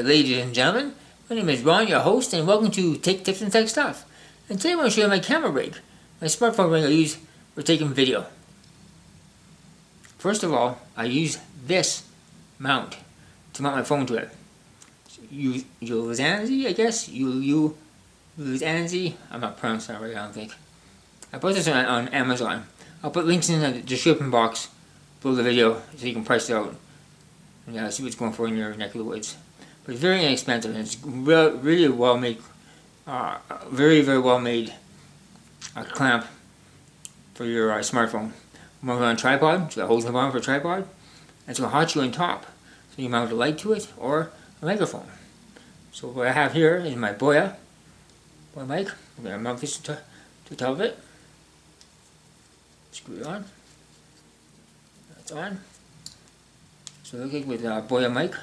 ladies and gentlemen. My name is Ron, your host, and welcome to Take Tips and Tech Stuff. And today I want to show you my camera rig, my smartphone rig I use for taking video. First of all, I use this mount to mount my phone to it. Ulanzi, I guess? Ulanzi? I'm not pronouncing that right, I don't think. I bought this on Amazon. I'll put links in the description box below the video so you can price it out and see what's going for in your neck of the woods. But it's very inexpensive and it's really well made, very well made clamp for your smartphone. Mount it on a tripod, it's got holes in the bottom for a tripod, and it's going to hot you on top. So you mount a light to it or a microphone. So what I have here is my BOYA mic. I'm going to mount this to the top of it. Screw it on. That's on. So look like with BOYA mic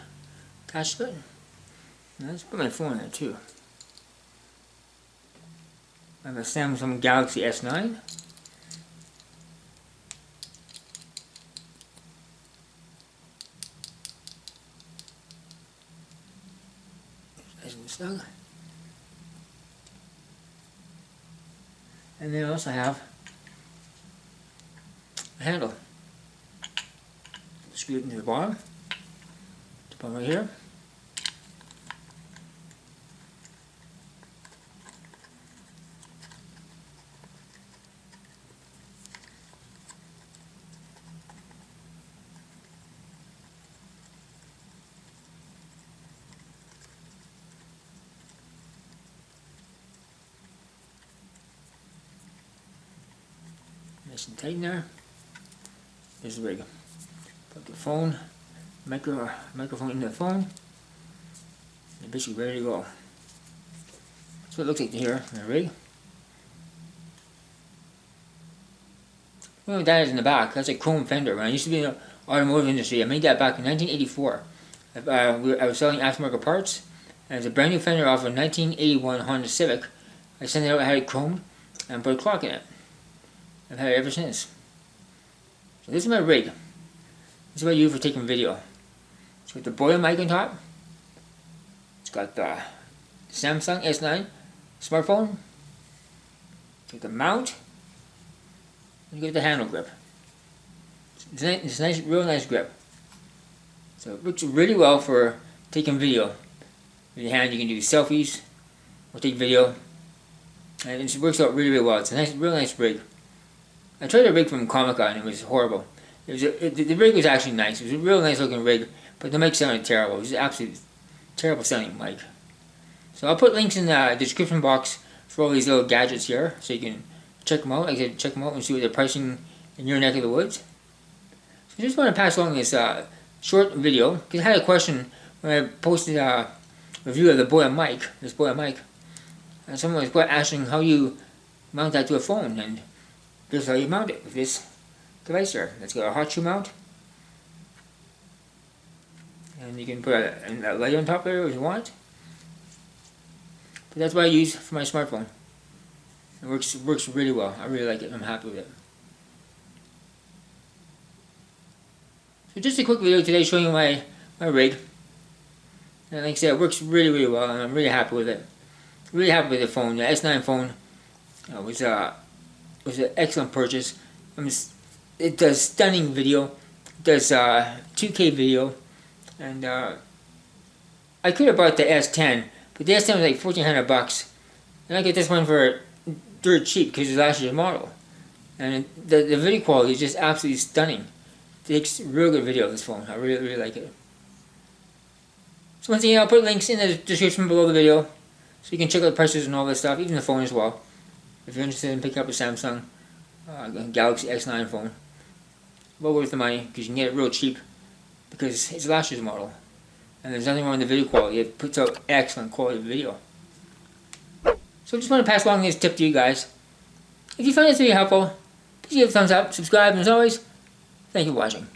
attached to it. Now let's put my phone in there too. I have a Samsung Galaxy S9. Nice and snug. And then also have a handle. Screw it into the bottom right here. Nice and tight in there. There's the rig. Put the phone, microphone in the phone, and basically ready to go. That's what it looks like here in the rig. Well, that is in the back. That's a chrome fender. When I used to be in the automotive industry, I made that back in 1984. I was selling aftermarket parts, and it was a brand new fender off a 1981 Honda Civic. I sent it out, I had it chromed, and put a clock in it. I've had it ever since. So this is my rig. This is what I use for taking video. It's got the BOYA mic on top. It's got the Samsung S9 smartphone. It's got the mount. And you got the handle grip. It's nice, real nice grip. So it works really well for taking video. With your hand you can do selfies or take video. And it works out really well. It's a nice, real nice rig. I tried a rig from Comic-Con and it was horrible. The rig was actually nice. It was a real nice looking rig, but the mic sounded terrible. It was an absolutely terrible sounding mic. So I'll put links in the description box for all these little gadgets here, so you can check them out. Like I said, check them out and see what they're pricing in your neck of the woods. So I just want to pass along this short video, because I had a question when I posted a review of the BOYA mic, this BOYA mic. And someone was asking how you mount that to a phone, and this is how you mount it with this device here. It's got a hot shoe mount, and you can put a light on top there if you want. But that's what I use for my smartphone. It works really well. I really like it. I'm happy with it. So just a quick video today showing you my rig. And like I said, it works really well, and I'm really happy with it. Really happy with the phone. The S9 phone was an excellent purchase. It does stunning video. It does 2K video, and I could have bought the S10, but the S10 was like $1,400, and I get this one for dirt cheap because it's last year's model. And the video quality is just absolutely stunning. It takes real good video of this phone. I really like it. So once again, I'll put links in the description below the video, so you can check out the prices and all this stuff, even the phone as well. If you're interested in picking up a Samsung Galaxy S9 phone, well worth the money because you can get it real cheap because it's last year's model, and there's nothing wrong with the video quality. It puts out excellent quality video. So I just want to pass along this tip to you guys. If you find this video helpful, please give it a thumbs up, subscribe, and as always, thank you for watching.